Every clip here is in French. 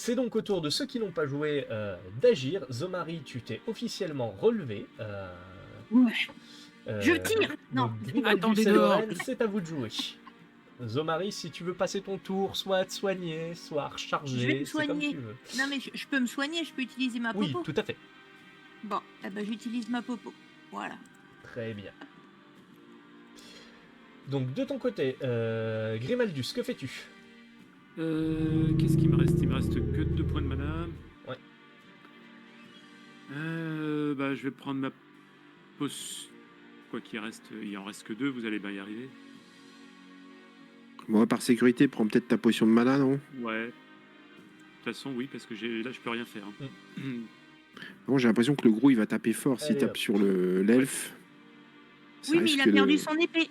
C'est donc au tour de ceux qui n'ont pas joué d'agir. Zomari, tu t'es officiellement relevé. Ouais. Je tire. Non. Donc Grimaldus Attendez et dehors. Lorraine, c'est à vous de jouer. Zomari, si tu veux passer ton tour, soit te soigner, soit Je vais recharger, me c'est comme soigner. tu veux. Non, mais je peux me soigner, je peux utiliser ma Oui, popo. tout à fait. Bon, eh ben, j'utilise ma popo. Voilà. Très bien. Donc de ton côté, Grimaldus, que fais-tu? Qu'est-ce qu'il me reste? Il me reste que 2 points de mana. Ouais. Je vais prendre ma pause. Quoi qu'il reste, il en reste que 2, vous allez bien y arriver. Bon, par sécurité, prends peut-être ta potion de mana, non? Ouais. De toute façon, oui, parce que là, je peux rien faire. Bon, j'ai l'impression que le gros, il va taper fort s'il Allez, tape hop. sur l'elfe. Ça Oui, mais il a risque perdu de- son épée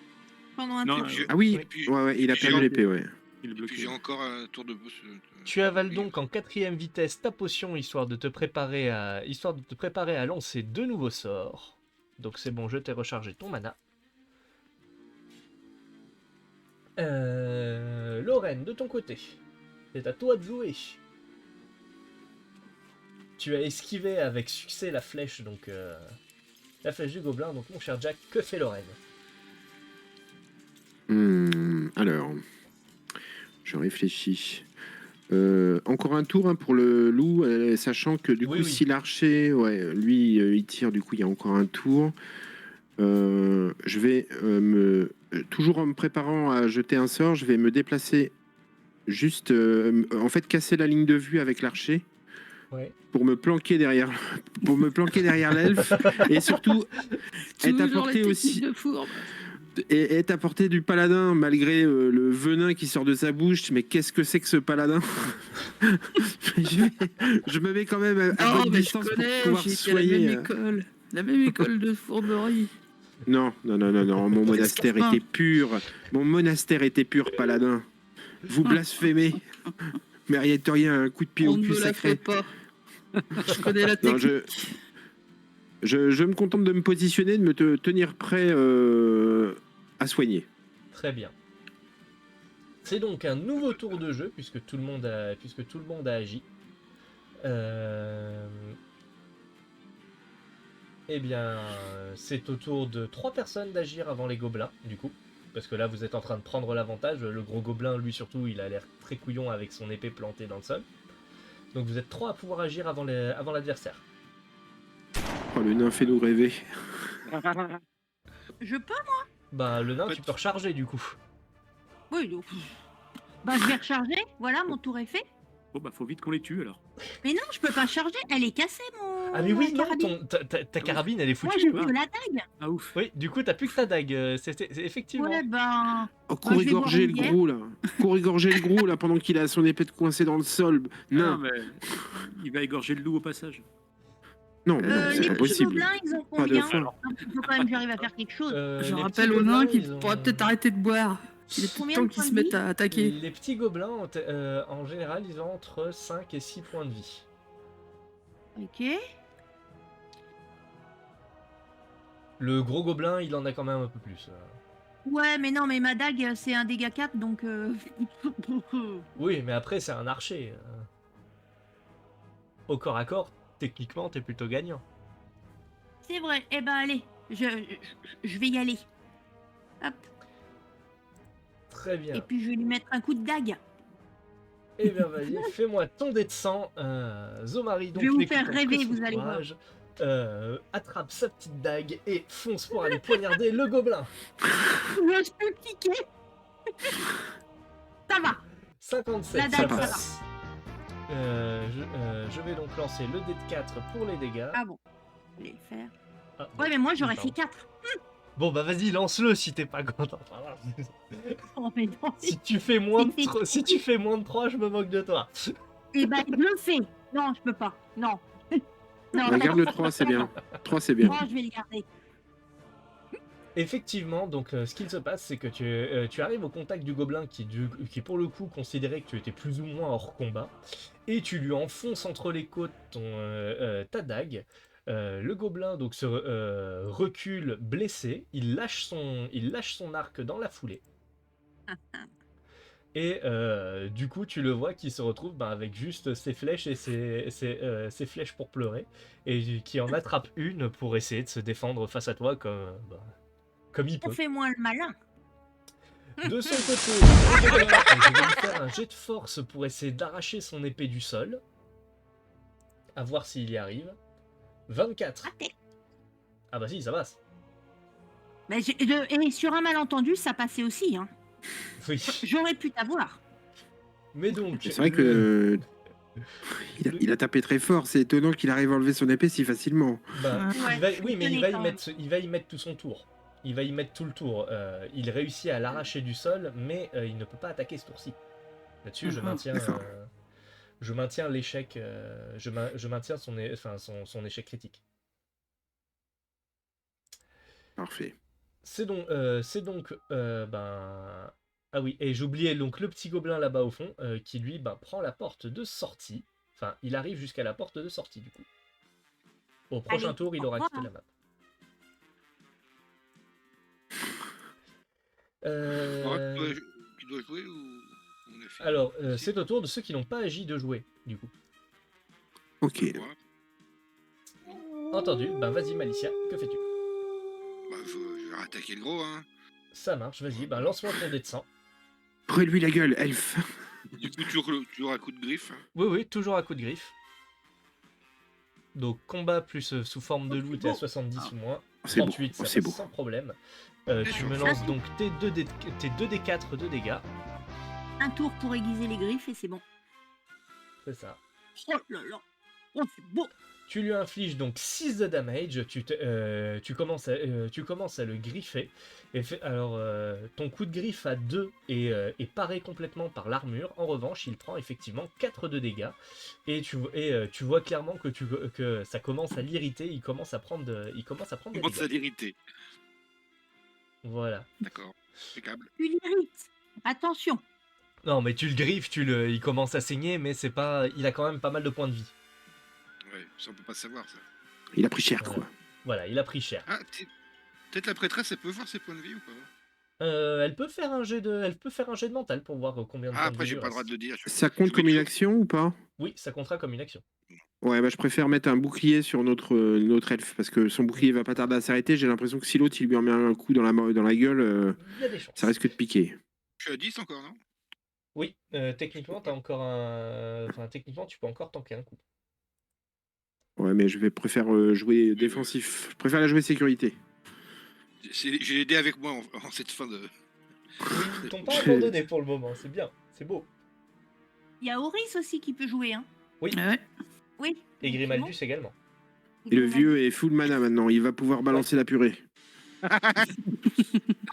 pendant un Non, tour. Ah oui, Oui. Puis, ouais, il a puis perdu j'ai- l'épée, ouais. il est et puis bloqué. j'ai encore un tour de boss. Tu avales donc en 4e vitesse ta potion histoire de te préparer à lancer 2 nouveaux sorts. Donc c'est bon, je t'ai rechargé ton mana. Lorraine, de ton côté, c'est à toi de jouer. Tu as esquivé avec succès la flèche, donc la flèche du gobelin. Donc mon cher Jack, que fait Lorraine? Alors, je réfléchis. Encore un tour pour le loup, sachant que du Oui, coup, oui. si l'archer, ouais, lui, il tire, du coup, il y a encore un tour. Je vais toujours en me préparant à jeter un sort, je vais me déplacer juste, en fait, casser la ligne de vue avec l'archer. Ouais. Pour me planquer derrière, l'elfe et surtout être à Toujours la portée technique aussi de fourbe. et être à portée du paladin malgré le venin qui sort de sa bouche. Mais qu'est-ce que c'est que ce paladin? je me mets quand même à bonne distance pour pouvoir soigner. La même école de fourberie. Non, mon monastère était pur. Mon monastère était pur, paladin. Vous blasphémez. Mériteriez un coup de pied On au ne cul me la fait sacré. pas. Je connais la Non, technique. je me contente de me positionner, de me tenir prêt à soigner. Très bien. C'est donc un nouveau tour de jeu puisque tout le monde a agi. Eh bien, c'est au tour de 3 personnes d'agir avant les gobelins, du coup. Parce que là, vous êtes en train de prendre l'avantage. Le gros gobelin, lui surtout, il a l'air très couillon avec son épée plantée dans le sol. Donc vous êtes 3 à pouvoir agir avant l'adversaire. Oh, le nain fait-nous rêver. Je peux? Bah, le nain, En fait- tu peux recharger, du coup. Oui, donc. Bah, je vais recharger. Voilà, mon tour est fait. Bon, bah, faut vite qu'on les tue alors. Mais non, je peux pas charger. Elle est cassée, mon. Ah mais oui, ma non, carabine. ta carabine, elle est Moi, foutue. j'ai oui. que la dague. Ah, ouf. Oui, du coup, t'as plus que ta dague. C'est effectivement. Ouais, ben. Oh, Moi, je vais boire courégorger une le bière. gros, là. Courégorger le gros, là, pendant qu'il a son épée de coincée dans le sol. Non, Non, mais il va égorger le loup au passage. non, mais non, c'est Les pas petits possible. gobelins, ils ont Pas de combien? faim. Il faut quand même que j'arrive à faire quelque chose. Je les rappelle petits aux nains gobelins, qu'il ils ont- pourra peut-être arrêter de boire. Il est tout le Combien temps de qu'ils points se de mettent vie à attaquer. Les petits gobelins, en général, ils ont entre 5 et 6 points de vie. Ok. Le gros gobelin, il en a quand même un peu plus. Ouais, mais non, mais ma dague, c'est un dégât 4, donc. Oui, mais après, c'est un archer. Au corps à corps, techniquement, t'es plutôt gagnant. C'est vrai. Eh ben, allez. Je vais y aller. Hop. Très bien. Et puis, je vais lui mettre un coup de dague. Eh bien, vas-y, fais-moi ton dé de sang. Zomari, donc Je vais vous n'écoutant faire rêver, que son vous allez voir. courage, attrape sa petite dague et fonce pour aller poignarder le gobelin. Je peux cliquer. Ça va. 57, La ça dague, ça passe. Je vais donc lancer le dé de 4 pour les dégâts. Ah bon. Je vais le faire. Ah, Ouais, mais moi, j'aurais pardon. fait 4. Bon, bah vas-y, lance-le si t'es pas content. Oh, mais non. Si tu fais moins de 3, je me moque de toi. Eh ben, je le fais. Non, je peux pas. Non. Non, Regarde le 3, c'est bien. 3, c'est bien. Non, je vais le garder. Effectivement, donc ce qu'il se passe, c'est que tu arrives au contact du gobelin qui pour le coup considérait que tu étais plus ou moins hors combat, et tu lui enfonces entre les côtes ta dague. Le gobelin donc se recule blessé, il lâche son arc dans la foulée. Et du coup, tu le vois qui se retrouve avec juste ses flèches et ses flèches pour pleurer, et qui en attrape une pour essayer de se défendre face à toi comme il On peut. fait moins le malin. De son côté, le gobelin, je vais lui faire un jet de force pour essayer d'arracher son épée du sol. À voir s'il y arrive. 24. Raté. Ah bah si, ça passe. Mais et sur un malentendu, ça passait aussi. Hein. Oui. J'aurais pu t'avoir. Mais donc, C'est vrai que il a tapé très fort. C'est étonnant qu'il arrive à enlever son épée si facilement. Ouais, oui, mais étonné quand même. il va y mettre tout son tour. Il va y mettre tout le tour. Il réussit à l'arracher du sol, mais il ne peut pas attaquer ce tour-ci. Là-dessus, D'accord. je maintiens l'échec. Je maintiens son échec critique. Parfait. C'est donc, ah oui, et j'oubliais donc le petit gobelin là-bas au fond, qui lui prend la porte de sortie. Enfin, il arrive jusqu'à la porte de sortie du coup. Au prochain Allez, tour, il au aura revoir, quitté hein. la map. Tu dois jouer ou on a fini Alors, Si. c'est au tour de ceux qui n'ont pas agi de jouer, du coup. Ok. Moi, Entendu, vas-y Malicia, que fais-tu? je vais attaquer le gros, hein. Ça marche, vas-y, lance-moi ton dé de 100. Brûle-lui la gueule, elfe. Du coup, toujours un coup de griffe. Oui, toujours à coup de griffe. Donc, combat plus sous forme de loup, t'es à 70 ou moins. C'est beau. 38, ça C'est passe beau. sans problème. D'accord. Tu me lances donc tes 2d4 de dégâts. Un tour pour aiguiser les griffes et c'est bon. C'est ça. Oh là là. Oh, c'est beau. Tu lui infliges donc 6 de damage, tu commences à le griffer. Alors, ton coup de griffe à 2 est paré complètement par l'armure. En revanche, il prend effectivement 4 de dégâts. Et tu vois clairement que ça commence à l'irriter, il commence à prendre des Comment ça dégâts. l'irriter? Voilà. D'accord, impeccable. Tu l'irrites. Attention. Non, mais tu le griffes, il commence à saigner, mais c'est pas, il a quand même pas mal de points de vie. Ouais, ça on peut pas savoir ça. Il a pris cher, quoi. Voilà, il a pris cher. Ah, peut-être la prêtresse, elle peut voir ses points de vie ou pas? Elle peut faire un jet de mental pour voir combien de Ah, points après, de vie j'ai lui pas le droit reste. de le dire. Ça compte je comme mets une toujours- action ou pas? Oui, ça comptera comme une action. Ouais, je préfère mettre un bouclier sur notre elfe parce que son bouclier va pas tarder à s'arrêter. J'ai l'impression que si l'autre il lui en met un coup dans la gueule, Il y a des chances. ça risque de piquer. Je suis à 10 encore, non? Oui, techniquement, techniquement, tu peux encore tanker un coup. Ouais, mais je préfère jouer défensif. Je préfère la jouer sécurité. J'ai les dés avec moi en cette fin de. Oui, ils t'ont pas abandonné pour le moment, c'est bien, c'est beau. Il y a Horis aussi qui peut jouer. Hein. Oui, Ouais. Oui. et Grimaldus également. Et le vieux est full mana maintenant. Il va pouvoir balancer la purée.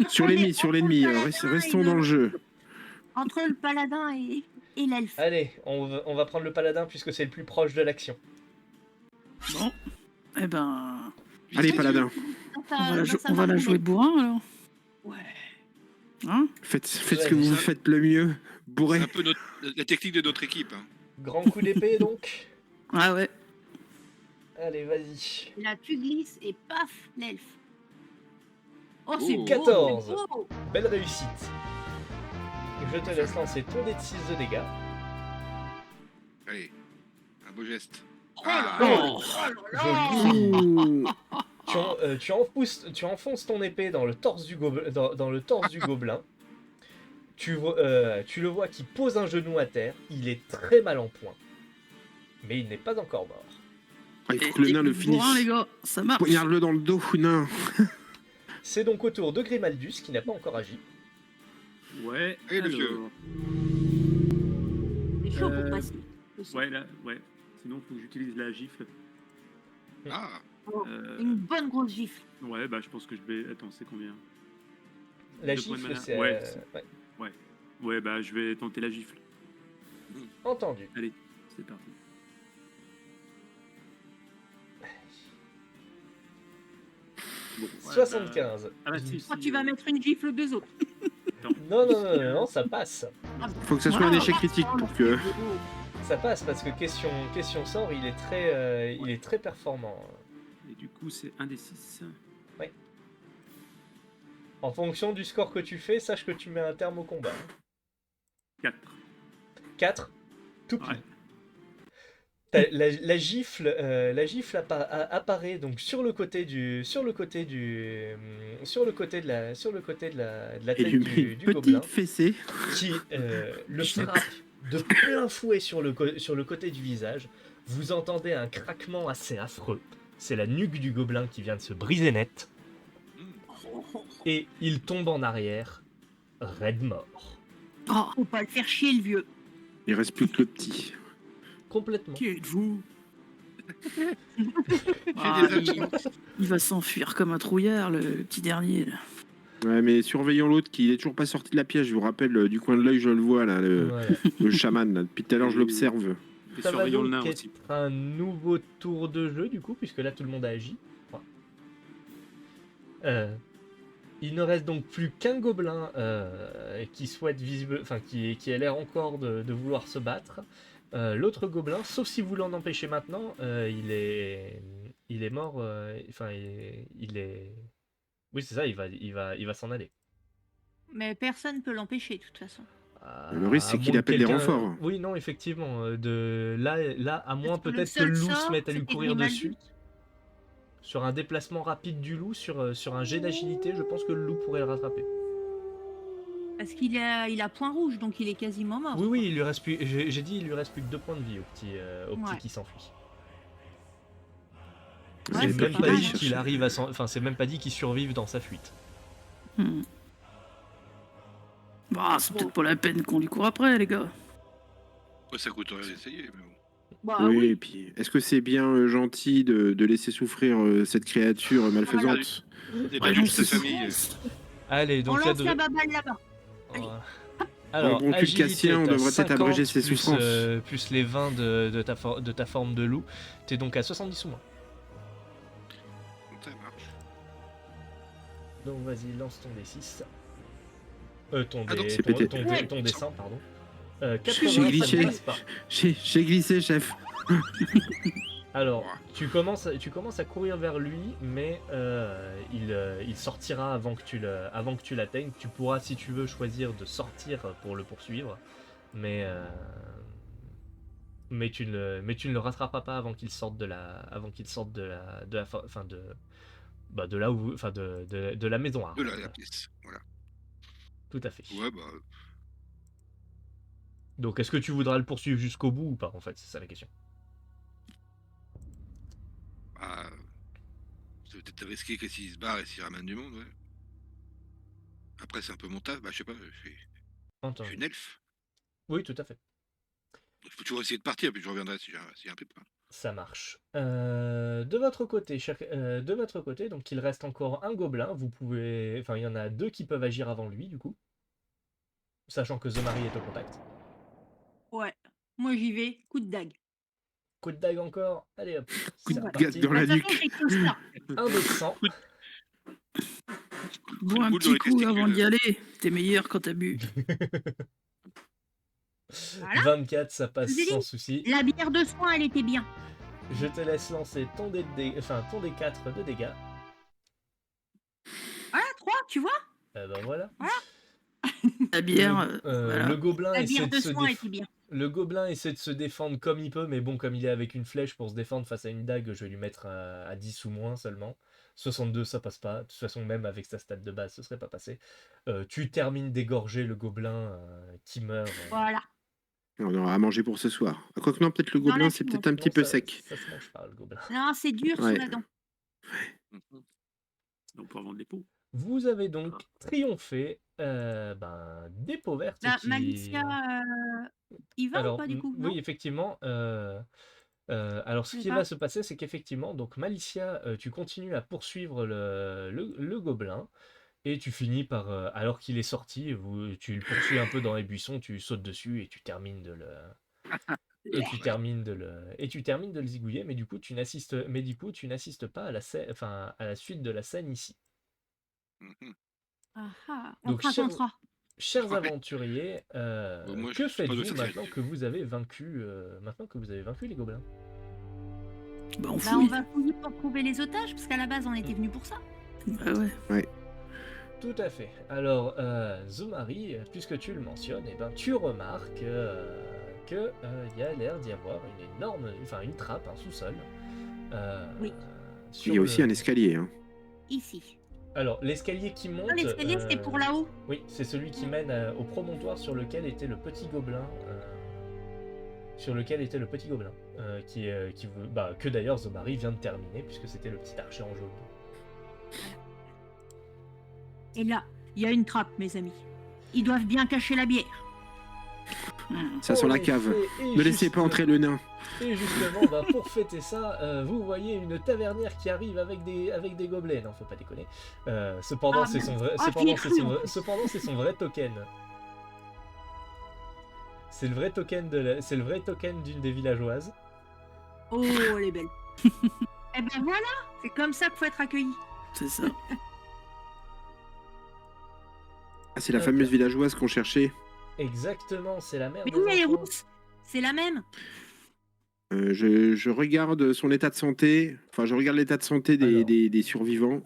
Sur l'ennemi. Restons dans le jeu. Entre le paladin et l'elfe. Allez, on va prendre le paladin puisque c'est le plus proche de l'action. Bon. Eh ben, Allez, paladin. on va la jouer bourrin alors. Ouais. Hein? Faites ce que vous faites le mieux. Bourré. C'est un peu la technique de notre équipe. Hein. Grand coup d'épée donc. Ah ouais. Allez, vas-y. Là, tu glisses et paf, l'elfe. Oh, Oh. c'est beau, 14. c'est beau. Belle réussite. Je te laisse lancer ton dé de 6 de dégâts. Allez, un beau geste. Oh là Ah. là. Oh. Oh là là. Ouh. Tu enfonces ton épée dans le torse du gobelin. Tu le vois qui pose un genou à terre. Il est très mal en point. Mais il n'est pas encore mort. Ah, il faut que le nain le bourrin, les finisse. gars, ça marche. Poignarde-le dans le dos, nain. C'est donc au tour de Grimaldus qui n'a pas encore agi. Ouais. Et le alors, vieux. C'est chaud pour Euh, passer. aussi. Ouais, là, ouais. Sinon, faut que j'utilise la gifle. Ah, Une bonne grosse gifle. Ouais, je pense que je vais. Attends, c'est combien? La 2 points de gifle, mana. c'est... Ouais, ouais. Ouais, je vais tenter la gifle. Entendu. Allez, c'est parti. Bon, ouais, 75. Ah bah si, Toi, si, tu vas mettre une gifle aux deux autres. Non, ça passe. Faut que ça soit un échec critique pour que. Ça passe parce que question sort, il est très performant. Et du coup, c'est 1 des 6. En fonction du score que tu fais, sache que tu mets un terme au combat. 4. 4. Tout pile. Ouais. La gifle apparaît donc sur le côté de la Et tête lui met du une gobelin, petite fessée. qui le frappe de plein fouet sur le côté du visage. Vous entendez un craquement assez affreux. C'est la nuque du gobelin qui vient de se briser net. Et il tombe en arrière, raide mort. Oh, faut pas le faire chier, le vieux. Il reste plus que le petit. Complètement. Qui êtes-vous? Ah, il va s'enfuir comme un trouillard, le petit dernier. Là. Ouais, mais surveillons l'autre qui est toujours pas sorti de la pièce. Je vous rappelle, du coin de l'œil, je le vois là, Voilà. le chaman. Là. Depuis tout à l'heure, je l'observe. Et Ça va surveillons le donc nain être aussi. un nouveau tour de jeu du coup, puisque là tout le monde a agi. Il ne reste donc plus qu'un gobelin qui souhaite qui a l'air encore de vouloir se battre. L'autre gobelin, sauf si vous l'en empêchez maintenant, il est mort. Il est. Oui, c'est ça. Il va s'en aller. Mais personne peut l'empêcher, de toute façon. Le risque, c'est À qu'il moins appelle que des quelqu'un- renforts. Oui, non, effectivement. Là, à moins Parce que le peut-être que seul le loup sort, se mette à lui c'était courir Grimaldi. dessus. Sur un déplacement rapide du loup, sur un jet d'agilité, je pense que le loup pourrait le rattraper. Parce qu'il a point rouge, donc il est quasiment mort. Oui, il lui reste plus. J'ai dit, il lui reste plus que 2 points de vie au petit Ouais. qui s'enfuit. Ouais, C'est c'est même pas pas mal. dit qu'il arrive à c'est même pas dit qu'il survive dans sa fuite. Bah, c'est peut-être pas la peine qu'on lui court après, les gars. Ouais, ça coûte rien d'essayer, mais bon. Bah oui, oui. et puis, est-ce que c'est bien gentil de laisser souffrir cette créature malfaisante? C'est Ouais, pas non, juste sa c'est famille. Allez, On donc là lance la baballe là-bas. Alors, bon agilité, Tulcassien, on t'as devrait peut-être 50 abréger ses plus, souffrances. plus les 20 de ta forme de loup. T'es donc à 70 ou moins. Ça marche. Donc vas-y, lance ton D6. Ah, donc c'est pété. Ton dessin, pardon. J'ai 80, ça glitché. ne passe pas. J'ai glissé, chef. Alors, tu commences à courir vers lui, mais il sortira avant que tu l'atteignes. Tu pourras, si tu veux, choisir de sortir pour le poursuivre, mais tu ne le rattraperas pas avant qu'il sorte de la maison arbre. De la pièce. Voilà. Tout à fait. Ouais, bah. Donc, est-ce que tu voudras le poursuivre jusqu'au bout ou pas, en fait? C'est ça la question. Bah. C'est peut-être risqué que s'il se barre et s'il ramène du monde, ouais. Après, c'est un peu mon taf, bah, je sais pas, je suis une elfe. Oui, tout à fait. Je peux toujours essayer de partir, puis je reviendrai si j'ai un pépin. Ça marche. De votre côté, donc il reste encore un gobelin. Vous pouvez, il y en a 2 qui peuvent agir avant lui, du coup, sachant que Zomari est au contact. Ouais. Moi j'y vais. Coup de dague. Coup de dague encore. Allez hop. Coup c'est de reparti. dague dans la De toute façon, nuque. j'ai que ça. Un dé de sang. Bois un boule dans petit les coup avant testicules. d'y aller. T'es meilleur quand t'as bu. Voilà. 24, ça passe Je vous ai sans dit. souci. La bière de soin, elle était bien. Je te laisse lancer ton D4 de dégâts. Voilà, 3, tu vois. Ben voilà. La bière, Le gobelin La essaie bière de de se soin défendre. était bien. Le gobelin essaie de se défendre comme il peut, mais bon, comme il est avec une flèche pour se défendre face à une dague, je vais lui mettre à 10 ou moins seulement. 62, ça passe pas. De toute façon, même avec sa stat de base, ce serait pas passé. Tu termines d'égorger le gobelin qui meurt. Voilà. On aura à manger pour ce soir. Quoique non, peut-être le Non, gobelin, là, c'est c'est peut-être bon. un petit Non, peu ça- sec. Ça se mange pas, le gobelin. Non, c'est dur Ouais. sous la dent. On peut vendre des pots. Vous avez donc triomphé des peaux vertes Bah, qui... Malicia, il va Alors, ou pas du coup non. oui, effectivement. Alors, ce Je sais qui pas. va se passer, c'est qu'effectivement, donc Malicia, tu continues à poursuivre le gobelin, et tu finis par, alors qu'il est sorti, tu le poursuis un peu dans les buissons, tu sautes dessus et tu termines de le, et tu termines de le zigouiller, mais du coup, tu n'assistes pas à à la suite de la scène ici. Mhm. Ah, ah, on Donc, te racontera. Chers Ouais. aventuriers, moi, que je sais pas de faites-vous cette maintenant que vous avez vaincu les gobelins? bah, on Bah, on fouille. va fouiller pour trouver les otages, parce qu'à la base, on était venu pour ça. Bah ouais. Tout à fait. Alors, Zomari, puisque tu le mentionnes, eh ben, tu remarques que il y a l'air d'y avoir une énorme, enfin une trappe, un sous-sol. Oui. Il sur y a aussi le- un escalier. Hein. Ici. Alors, l'escalier qui monte. Ah, l'escalier, c'était pour là-haut. Oui, c'est celui qui mène au promontoire sur lequel était le petit gobelin. Que d'ailleurs Zomari vient de terminer, puisque c'était le petit archer en jaune. Et là, il y a une trappe, mes amis. Ils doivent bien cacher la bière. Ça sent la cave. Ne laissez pas entrer le nain. Et justement, bah, pour fêter ça, vous voyez une tavernière qui arrive avec des gobelets. Non, faut pas déconner. Cependant, Ah, c'est son vrai, ah, cependant, j'y ai c'est cru, son en vrai- plus. cependant, c'est son vrai token. C'est le vrai token c'est le vrai token d'une des villageoises. Oh, elle est belle. Eh ben voilà, c'est comme ça qu'il faut être accueilli. C'est ça. Ah, c'est la Ok. fameuse villageoise qu'on cherchait. Exactement, c'est la mère Mais des oui, elle est enfants. rousse. C'est la même. Je regarde son état de santé. Enfin, je regarde l'état de santé Alors. des survivants.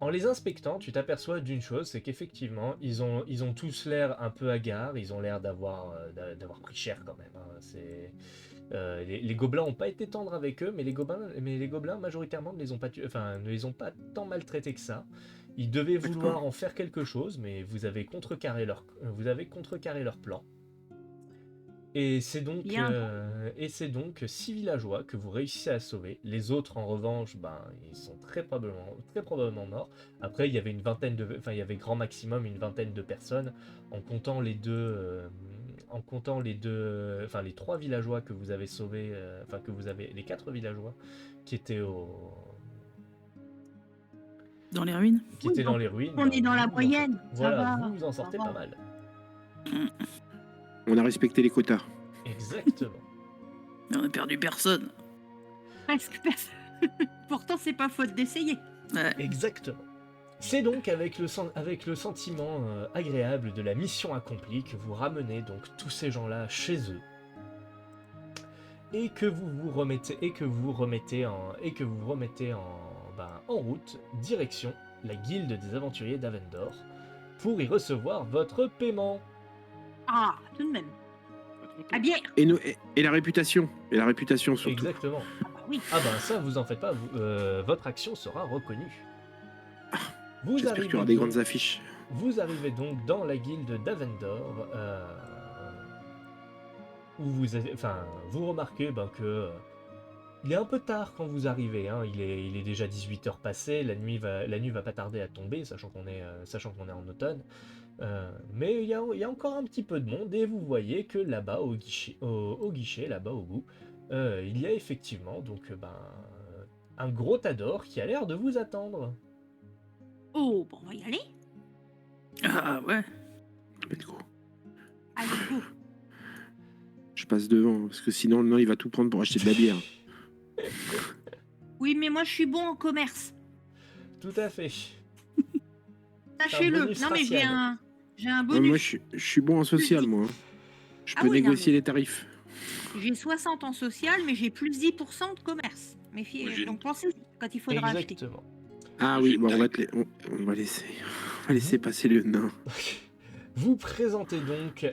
En les inspectant, tu t'aperçois d'une chose, c'est qu'effectivement, ils ont tous l'air un peu hagards, ils ont l'air d'avoir pris cher quand même. Hein. Les gobelins n'ont pas été tendres avec eux, mais les gobelins majoritairement ne les ont pas tant maltraités que ça. Ils devaient vouloir en faire quelque chose, mais vous avez contrecarré leur plan. Et c'est donc, Bien. 6 villageois que vous réussissez à sauver. Les autres, en revanche, ben, ils sont très probablement morts. Après, il y avait il y avait grand maximum une vingtaine de personnes, en comptant les les 3 villageois que vous avez sauvés, les 4 villageois qui étaient Dans les ruines. qui Oui, étaient dans donc, les ruines. on ben, est dans la vous en moyenne, sortez- ça Voilà, va, vous en ça sortez va. pas mal. On a respecté les quotas. Exactement. Mais on a perdu personne. Presque personne. Pourtant, c'est pas faute d'essayer. Ouais. Exactement. C'est donc avec le sentiment agréable de la mission accomplie que vous ramenez donc tous ces gens-là chez eux et que vous remettez en route direction la guilde des aventuriers d'Avendor pour y recevoir votre paiement. Ah, tout de même. Pas trop tôt. La bière. Et la réputation. Et la réputation surtout. Exactement. Ah bah oui. Ah ben ça, vous en faites pas, votre action sera reconnue. Vous J'espère qu'il y arrivez aura des donc- grandes affiches. Vous arrivez donc dans la guilde d'Avendor, où vous remarquez que il est un peu tard quand vous arrivez. Hein, il est déjà 18h passé, la nuit va pas tarder à tomber, sachant qu'on est en automne. Mais il y a encore un petit peu de monde et vous voyez que là-bas au guichet, là-bas au bout, il y a effectivement un gros Tador qui a l'air de vous attendre. Oh, bon, on va y aller. Ah ouais. Let's go. Allez, go. Je passe devant, parce que sinon, le nain, il va tout prendre pour acheter de la bière. Oui, mais moi, je suis bon en commerce. Tout à fait. Sachez-le. bonus Non, mais j'ai racial. un Ouais, bonus. moi, je suis bon en social, moi. Je Ah peux oui, non, négocier mais- les tarifs. J'ai 60 en social, mais j'ai plus 10% de commerce. Moi, j'ai Méfiez, une- donc pensez quand il faudra acheter. Exactement. Ah oui, bon, on va laisser passer le nain. Vous présentez donc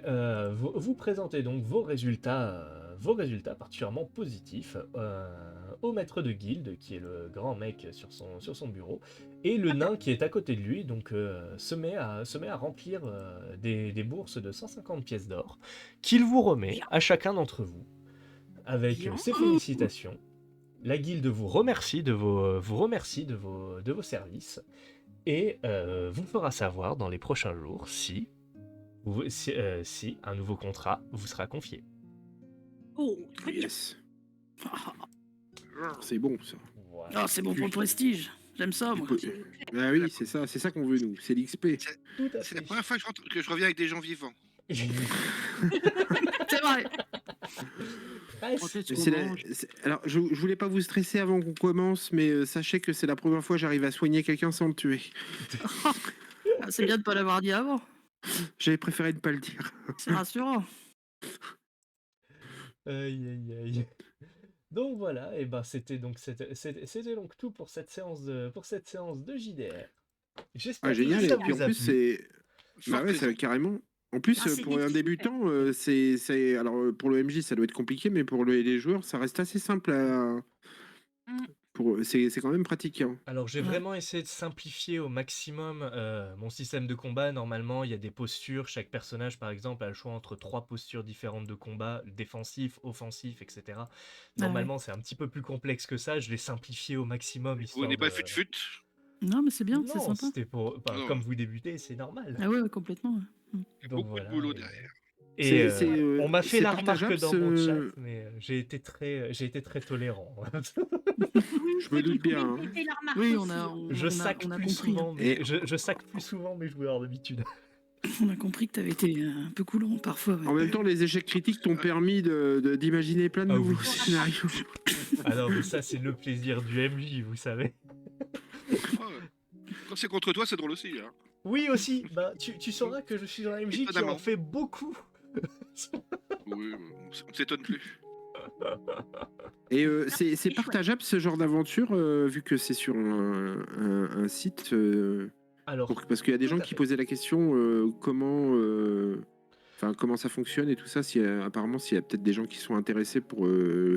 vos résultats particulièrement positifs au maître de guilde, qui est le grand mec sur son bureau, et le nain qui est à côté de lui, donc se met à remplir des bourses de 150 pièces d'or, qu'il vous remet à chacun d'entre vous, avec Bien. ses félicitations. La guilde vous remercie de vos services, et vous fera savoir dans les prochains jours si un nouveau contrat vous sera confié. Oh, très bien. Yes. C'est bon, ça. Voilà. Ah, c'est bon pour le prestige. J'aime ça, moi. Ah oui, c'est ça qu'on veut, nous. C'est l'XP. Tout à C'est la fait. première fois que je reviens avec des gens vivants. C'est vrai. C'est Alors, je voulais pas vous stresser avant qu'on commence, mais sachez que c'est la première fois que j'arrive à soigner quelqu'un sans le tuer. Ah, c'est bien de pas l'avoir dit avant. J'avais préféré ne pas le dire. C'est rassurant. Aïe aïe aïe. Donc voilà, et ben c'était donc tout pour cette séance de JDR. J'espère que génial. ça Et puis en vous a plus, plu. c'est. Fort Bah ouais, plaisant. carrément. En plus, Ah, c'est pour un des débutant, alors pour le MJ, ça doit être compliqué, mais pour les joueurs, ça reste assez simple Mm. c'est quand même pratique, hein. Alors j'ai Ouais. vraiment essayé de simplifier au maximum mon système de combat. Normalement, il y a des postures. Chaque personnage, par exemple, a le choix entre 3 postures différentes de combat, défensif, offensif, etc. Ah ouais. Normalement, c'est un petit peu plus complexe que ça. Je l'ai simplifié au maximum, Vous histoire n'êtes pas de... fut-fut. Non, mais c'est bien, c'est Non, sympa. c'était pour... enfin, Non, comme vous débutez, c'est normal. Ah ouais, complètement. Ouais. il y a Donc beaucoup de voilà. boulot derrière. Et C'est on m'a fait c'est la remarque partageable, dans mon chat, mais j'ai été très tolérant. Oui, Je me doute bien, hein. j'ai fait la remarque Oui, aussi. Je sac on a plus compris. Hein. souvent, mais je sac plus souvent mes joueurs d'habitude. On a compris que t'avais été un peu coulant parfois. Ouais. En même temps, les échecs critiques t'ont permis d'imaginer plein de Ah nouveaux oui. scénarios. Ah non, mais ça c'est le plaisir du MJ, vous savez. Quand c'est contre toi, c'est drôle aussi. Hein. Oui aussi, bah tu sauras que je suis un MJ qui en Étonnamment. fait beaucoup. Oui, on s'étonne plus. Et c'est partageable ce genre d'aventure, vu que c'est sur un site. Alors, Parce qu'il y a des tout gens à qui fait. posaient la question comment ça fonctionne et tout ça. Apparemment, s'il y a peut-être des gens qui sont intéressés pour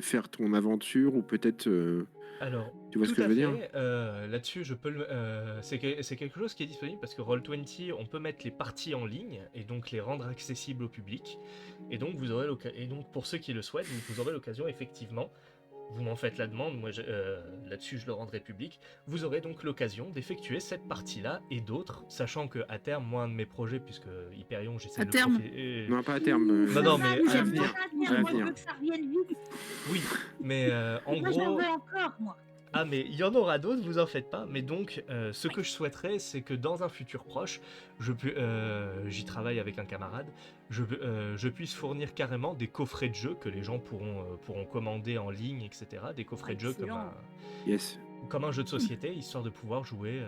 faire ton aventure ou peut-être. Alors, Tu vois ce tout que je à veux dire? fait. Là-dessus, je peux c'est quelque chose qui est disponible parce que Roll20, on peut mettre les parties en ligne et donc les rendre accessibles au public. Et donc, pour ceux qui le souhaitent, vous aurez l'occasion, effectivement, vous m'en faites la demande, moi là-dessus je le rendrai public, vous aurez donc l'occasion d'effectuer cette partie-là et d'autres, sachant que à terme, moi, un de mes projets, puisque Hyperion, j'essaie À de terme. Non, pas à terme. Non, mais à j'aime l'avenir. pas À moi je l'avenir. veux que ça revienne vite. Oui, mais en Moi j'en gros... veux encore, moi. Ah mais il y en aura d'autres, vous en faites pas. Mais donc, ce que je souhaiterais, c'est que dans un futur proche, j'y travaille avec un camarade, je puisse fournir carrément des coffrets de jeux que les gens pourront commander en ligne, etc. Des coffrets de jeux Excellent. Yes. comme un jeu de société, histoire de pouvoir jouer,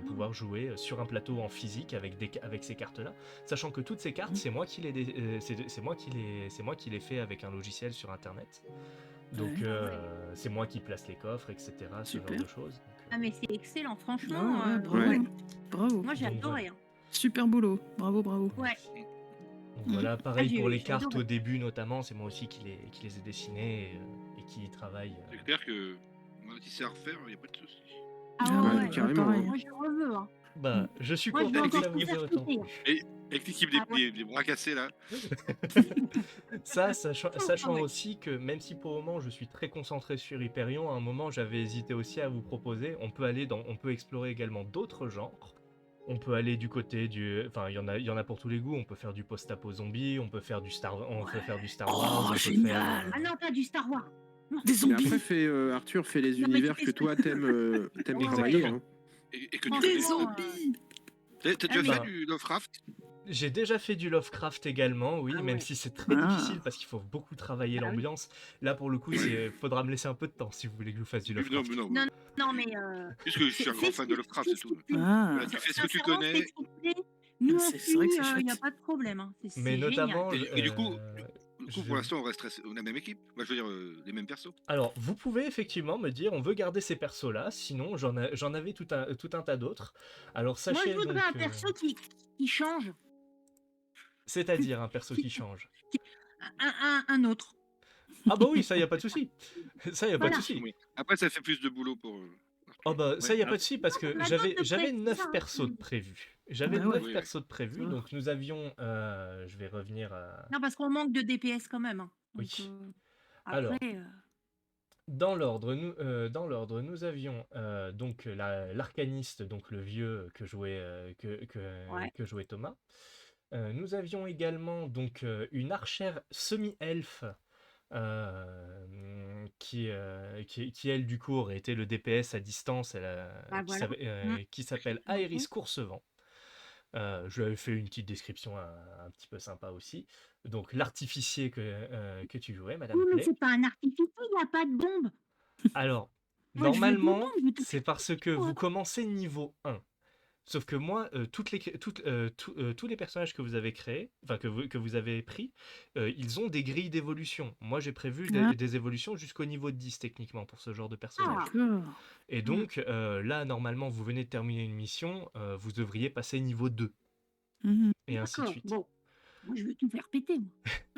pouvoir jouer sur un plateau en physique avec ces cartes-là. Sachant que toutes ces cartes, c'est moi qui c'est moi qui les fais avec un logiciel sur Internet. Donc Ouais. c'est moi qui place les coffres, etc. Ce genre Super. de choses. Ah mais c'est excellent, Ah franchement. ouais, bravo. Ouais. Bravo. Moi j'ai Donc, adoré. Hein. Super boulot. Bravo, bravo. Ouais. Donc voilà, pareil j'ai- pour les j'ai cartes adoré. au début notamment, c'est moi aussi qui les ai dessinées et qui y travaille. C'est clair que moi, si c'est à refaire, il n'y a pas de souci. Ah Ah ouais, ouais, carrément, pareil. hein. Moi je reveux. Hein. Bah, je suis Moi je veux content que encore ça vous tout ait faire autant péter. plu. Avec l'équipe Ah ouais. des bras cassés, là. Sachant ouais. aussi que même si pour le moment je suis très concentré sur Hyperion, à un moment j'avais hésité aussi à vous proposer, on peut explorer également d'autres genres. On peut aller du côté enfin il y en a pour tous les goûts. On peut faire du post-apo zombie, on peut faire du Star Wars, Oh, on peut génial. Ah non, pas du Star Wars. Des Et zombies. après, Arthur, fais les Non, mais univers tu que fais toi t'aimes travailler. Exactement. Hein. Et que tu Des Des connais. zombies. T'as déjà mais- fait du Lovecraft? J'ai déjà fait du Lovecraft également, oui, Ah même ouais. si c'est très Ah. difficile parce qu'il faut beaucoup travailler Ah oui. l'ambiance. Là pour le coup, faudra me laisser un peu de temps si vous voulez que je vous fasse du Non, Lovecraft. mais non. Non, Non mais Puisque je suis un grand fan de Lovecraft, c'est tout. Ah. Voilà, tu fais ce que tu sincèrement, connais. fais ce que tu fais. Nous on C'est vrai que c'est suit, il n'y a chouette. pas de problème. Hein. C'est Mais génial. notamment, Et du coup, je pour vais- l'instant, on a la même équipe. Moi, je veux dire, les mêmes persos. alors vous pouvez effectivement me dire on veut garder ces persos là, sinon j'en avais tout un tas d'autres. Alors Moi sachez je voudrais donc, un perso qui change. c'est-à-dire un perso qui change. Un autre. Ah bah oui, ça y a pas de souci. Ça y a pas de Voilà. souci. Oui. Après, ça fait plus de boulot pour. Oh bah ça Ouais. y a pas de souci parce que On a j'avais d'autres j'avais prévus, 9 hein. persos de prévus. J'avais Ah ouais. 9 Oui, persos de prévus, Ça va. donc nous avions je vais revenir à Non parce qu'on manque de DPS quand même. Hein. Donc, Oui. après, Alors. Dans l'ordre, nous avions donc l'arcaniste, donc le vieux que jouait Ouais. que jouait Thomas. Nous avions également donc une archère semi-elfe qui elle du coup aurait été le DPS à distance, voilà. qui s'appelle Aéris Coursevent. Je lui avais fait une petite description un petit peu sympa aussi. Donc l'artificier que tu jouais, Madame Oui, mais Play. c'est pas un artificier, il n'y a pas de bombe. Alors, Moi, je veux du normalement, monde, je veux tout c'est parce que faire. vous commencez niveau 1. Sauf que moi, tous les personnages que vous avez créés, enfin que vous avez pris, ils ont des grilles d'évolution. Moi, j'ai prévu des évolutions jusqu'au niveau de 10 techniquement pour ce genre de personnage. D'accord. Et donc, là, normalement, vous venez de terminer une mission, vous devriez passer niveau 2, Mhm. et ainsi de D'accord, suite. bon. Moi, je veux tout faire péter, moi.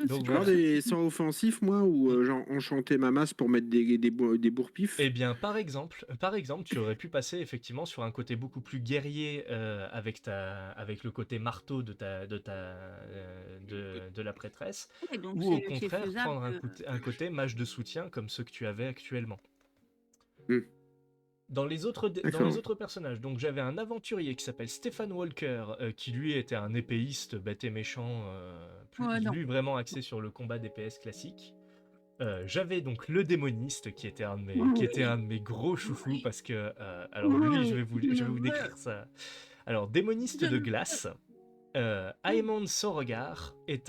Donc Alors voilà. des sorts offensifs, moi, ou genre enchanter ma masse pour mettre des bourre-pifs. Eh bien, par exemple, tu aurais pu passer effectivement sur un côté beaucoup plus guerrier avec le côté marteau de la prêtresse, Ouais, donc ou au c'est contraire faisable. prendre un côté mage de soutien comme ceux que tu avais actuellement. Hmm. Dans les autres D'accord. personnages, donc j'avais un aventurier qui s'appelle Stephen Walker, qui lui était un épéiste bête et méchant, Non. lui vraiment axé sur le combat d'épéiste classique. J'avais donc le démoniste qui était un de mes gros chouchous parce que alors lui je vais vous décrire ça. Alors démoniste de glace, Aemon Sauregard est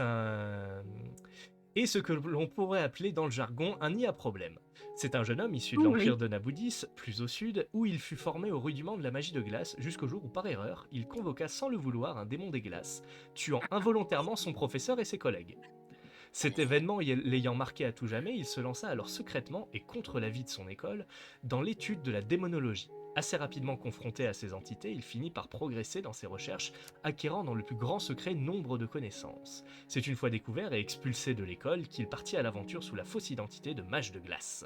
ce que l'on pourrait appeler dans le jargon un nid à problème. C'est un jeune homme issu de l'empire de Naboudis, plus au sud, où il fut formé au rudiment de la magie de glace jusqu'au jour où par erreur, il convoqua sans le vouloir un démon des glaces, tuant involontairement son professeur et ses collègues. Cet événement l'ayant marqué à tout jamais, il se lança alors secrètement et contre l'avis de son école dans l'étude de la démonologie. Assez rapidement confronté à ces entités, il finit par progresser dans ses recherches, acquérant dans le plus grand secret nombre de connaissances. C'est une fois découvert et expulsé de l'école qu'il partit à l'aventure sous la fausse identité de mage de glace.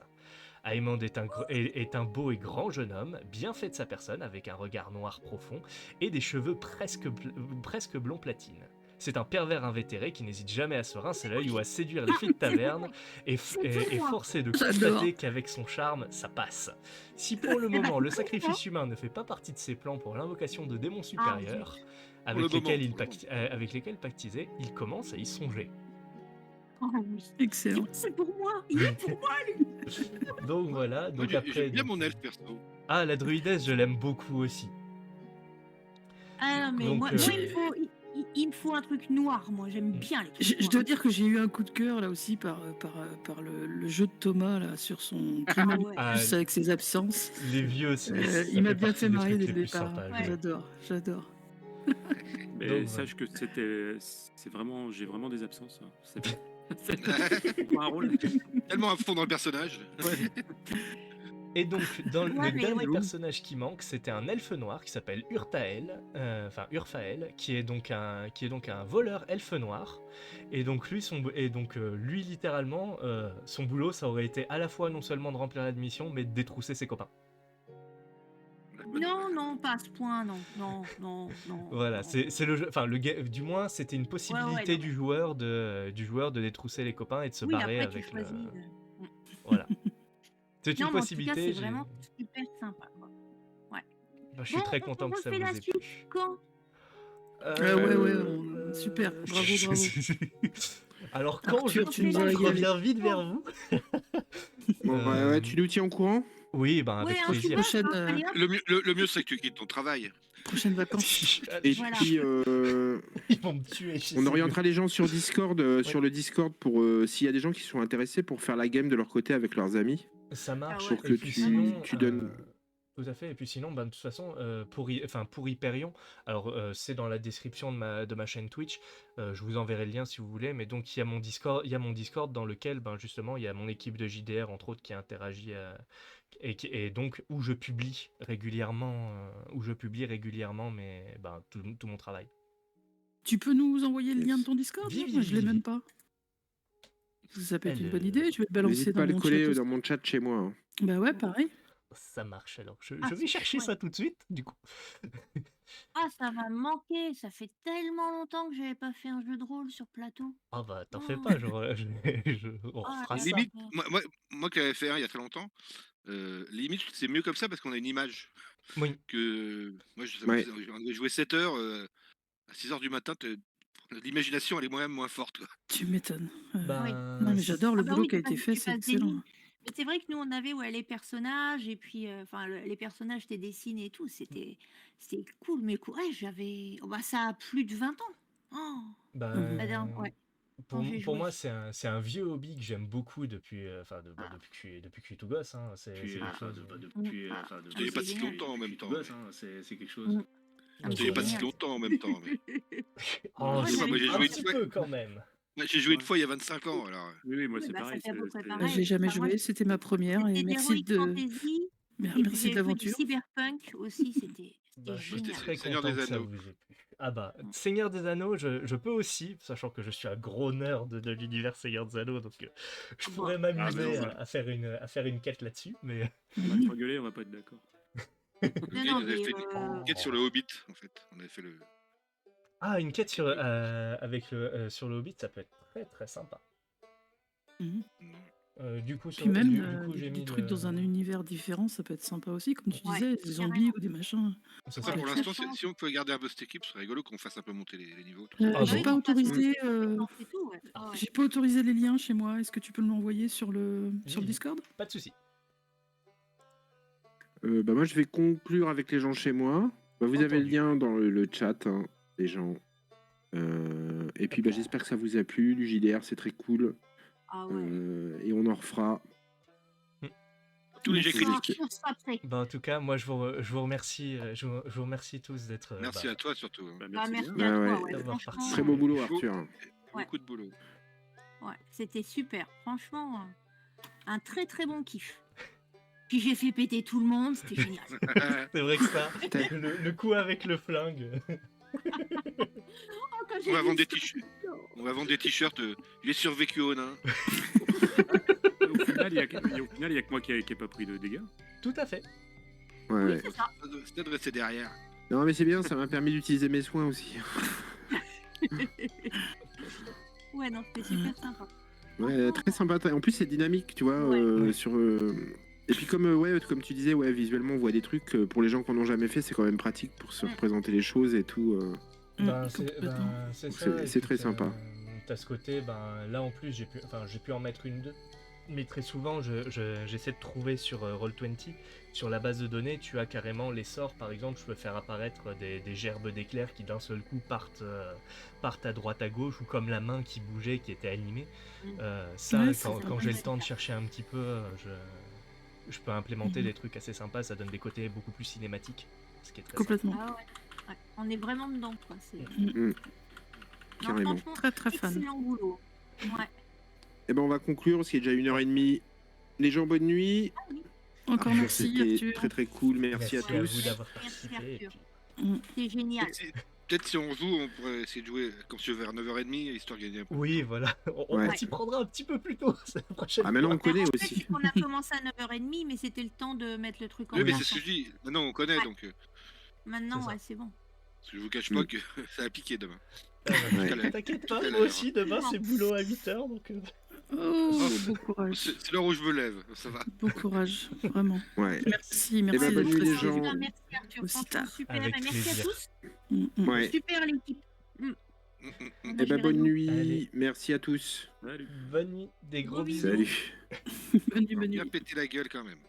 Aemond est un beau et grand jeune homme, bien fait de sa personne, avec un regard noir profond et des cheveux presque blond platine. C'est un pervers invétéré qui n'hésite jamais à se rincer l'œil ou à séduire les filles de taverne et forcé de constater qu'avec son charme, ça passe. Si pour le moment le sacrifice humain ne fait pas partie de ses plans pour l'invocation de démons supérieurs, avec lesquels pactiser, il commence à y songer. Oh, oui. Excellent. C'est pour moi. Il est pour moi, lui. Donc voilà. Donc après. J'aime bien mon elfe perso. Ah, la druidesse, je l'aime beaucoup aussi. Ah non, mais Donc, moi il me faut un truc noir, moi j'aime bien les trucs Je noirs. dois dire que j'ai eu un coup de cœur là aussi par le jeu de Thomas là sur son ouais. avec ses absences. Les vieux, il m'a bien fait marrer dès le plus départ. sympas, Ouais. J'adore. Mais Donc, sache que c'est vraiment, j'ai vraiment des absences. Hein. C'est pas un rôle. Tellement à fond dans le personnage. Et donc, dans le Ouais, mais dernier ouais. personnage qui manque, c'était un elfe noir qui s'appelle Urfael, qui est donc un voleur elfe noir. Et donc lui littéralement, son boulot, ça aurait été à la fois non seulement de remplir la mission, mais de détrousser ses copains. Non, pas à ce point, non. Voilà, non. c'est le jeu. Enfin, du moins, c'était une possibilité du joueur de détrousser les copains et de se barrer après, avec tu choisis. Voilà. C'est une Non, mais en tout cas, possibilité. c'est vraiment super sympa, quoi. Ouais. Je suis très content que ça vous ait plu. Quand Super, bravo. Alors quand Arthur, je tu nous as régalé. reviens vite vers vous. Bon, ouais, tu nous tiens au courant? Oui, avec plaisir. Le mieux, c'est que tu quittes ton travail. Prochaine vacances. Et Voilà. puis, Ils vont me tuer. on orientera les gens sur Discord, sur le Discord, pour s'il y a des gens qui sont intéressés pour faire la game de leur côté avec leurs amis. Ça marche. Ah ouais. Pour que Et puis sinon, tu donnes. Tout à fait. Et puis sinon, de toute façon, pour Hyperion, alors c'est dans la description de ma chaîne Twitch. Je vous enverrai le lien si vous voulez. Mais donc il y a mon Discord dans lequel, justement, il y a mon équipe de JDR entre autres qui interagit et donc où je publie régulièrement, tout mon travail. Tu peux nous envoyer le lien de ton Discord? Vive, Moi, je l'ai vive. même pas. Ça peut être une bonne idée. Je vais le balancer N'hésite dans pas à le mon coller chat. dans mon chat chez moi. Hein. Bah ouais, pareil. Ça marche. Alors je Ah, vais c'est chercher ça chouette. tout de suite. Du coup. Ah, ça va me manquer. Ça fait tellement longtemps que j'avais pas fait un jeu de rôle sur plateau. Ah t'en fais pas. On refera ça. Limite, moi qui l'avais fait un il y a très longtemps, limite c'est mieux comme ça parce qu'on a une image. Oui. Que moi j'ai joué 7 heures à 6 heures du matin, l'imagination elle est moins forte. Quoi. Tu m'étonnes. Oui. Non, mais j'adore le boulot qui a parce été que fait, tu c'est passes des excellent. lignes. Mais c'est vrai que nous on avait les personnages et puis les personnages étaient dessinés et tout, c'était cool, mais j'avais ça a plus de 20 ans. Oh. Ouais. Pour moi, c'est un vieux hobby que j'aime beaucoup depuis depuis que je suis tout gosse. Hein. C'est quelque chose. Il n'y a pas si longtemps en même temps. C'est quelque chose. Ah, mais Il n'y a c'est pas si génial. longtemps en même temps. Mais... Oh, Ouais, Je sais pas, si, moi j'ai un joué une petit fois. peu quand même. J'ai joué une Ouais. fois il y a 25 ans, alors. Oui, moi Oui, c'est bah, ça pareil. fait à peu près J'ai pareil. jamais Enfin, moi, joué, c'était ma première et c'était merci d'Heroic Fantasy et puis merci de j'ai fait du l'aventure. Cyberpunk aussi, c'était Bah, je suis génial. très Seigneur content des que ça Anneaux. vous ait plu. Ah bah, Seigneur des Anneaux, je peux aussi, sachant que je suis un gros nerd de l'univers Seigneur des Anneaux, donc je Ah pourrais bah, m'amuser non, à faire une quête là-dessus, mais... On va te engueuler, on va pas être d'accord. non, Ok, non, ils avaient mais fait une quête sur le Hobbit, en fait. On avait fait le. Ah, une quête sur, sur le Hobbit, ça peut être très très sympa. Mhm. Du coup, Puis même du coup, j'ai des mis trucs dans un univers différent, ça peut être sympa aussi, comme tu ouais, disais, des zombies carrément. ou des machins. C'est Après, ça. peut pour être l'instant, Franchement, si on pouvait garder un peu cette équipe, ce serait rigolo qu'on fasse un peu monter les niveaux. Tout ça. Ah J'ai bon pas oui, parce que autorisé, c'est intense et tout, ouais. Ouais, ouais. j'ai pas autorisé les liens chez moi. Est-ce que tu peux me l'envoyer sur le Oui. Discord? Pas de souci. Bah moi, je vais conclure avec les gens chez moi. Bah, vous avez le Entendu. lien dans le chat, hein, les gens. Et puis, bah, j'espère que ça vous a plu. Du JDR, c'est très cool. Ah ouais. Et on en refera. Tous les jeux Merci. critiques. On sera prêt. Bah, en tout cas, moi, je vous remercie, je vous remercie tous d'être... Merci à toi surtout. Bah, Bah, merci merci bien. à Ouais, toi, ouais. ouais. D'avoir Franchement, participé. Très beau boulot, Chaud. Arthur. Ouais. Beaucoup de boulot. ouais, c'était super. Franchement, un très très bon kiff. Puis j'ai fait péter tout le monde, c'était génial. C'est vrai que ça, le coup avec le flingue... Oh, quand j'ai On va vu vendre des ça, t-shirts. On va vendre des t-shirts. J'ai survécu au nain. Au final, il y a que moi qui ai pas pris de dégâts. Tout à fait. Ouais, oui, ouais. c'est ça. C'était de rester derrière. Non, mais c'est bien, ça m'a permis d'utiliser mes soins aussi. Ouais, non, c'était super sympa. Ouais, très sympa. En plus, c'est dynamique, tu vois. Ouais. Sur, Et puis, comme tu disais, ouais, visuellement, on voit des trucs. Pour les gens qui n'en ont jamais fait, c'est quand même pratique pour se représenter les choses et tout. Ben, Complètement. c'est ça. C'est Écoute, très sympa. T'as ce côté, ben, là en plus, j'ai pu en mettre une, deux. Mais très souvent, j'essaie de trouver sur Roll20, sur la base de données, tu as carrément les sorts. Par exemple, je peux faire apparaître des gerbes d'éclairs qui d'un seul coup partent à droite à gauche, ou comme la main qui bougeait, qui était animée. Ça, Ouais, c'est quand sympa. j'ai le temps de chercher un petit peu, je peux implémenter Mhm. des trucs assez sympas. Ça donne des côtés beaucoup plus cinématiques, ce qui est très Complètement. Ah ouais. Ouais. On est vraiment dedans, quoi. Mm. Non, Carrément. franchement, Très très fan. excellent boulot. Ouais. Et ben, on va conclure parce qu'il est déjà 1h30. Les gens, bonne nuit. Encore merci C'était Arthur. très très cool. Merci à Merci à tous. vous d'avoir Merci, participé. Et Arthur. puis- Mm. C'est génial. Peut-être si on joue, on pourrait essayer de jouer comme si vers 9h30, histoire de gagner un peu. Oui, voilà. On Ouais. s'y prendra un petit peu plus tôt la prochaine Ah, maintenant on fois. connaît En fait, aussi. on a commencé à 9h30, mais c'était le temps de mettre le truc en Oui, mais place. c'est ce que je dis. Maintenant, on connaît, Ouais. donc. Maintenant, C'est ça. ouais, c'est bon. Parce que je vous cache pas que ça a piqué demain. Ouais. T'inquiète Tout à pas, moi l'heure. aussi, demain c'est boulot à 8h, donc... Oh, beau courage. C'est l'heure où je me lève, ça va. Beau courage, vraiment. Ouais. Merci, merci ben, bonne d'être nuit, les resté. gens. Super, merci Arthur. Aussi Franchement, tard. super. Avec Merci plaisir. à tous. Ouais. Super l'équipe. Et ben, bonne nuit. Allez. Merci à tous. Salut. Bonne nuit, des gros Gros bisous. Salut. Bonne nuit, bonne Bien nuit. péter la gueule quand même.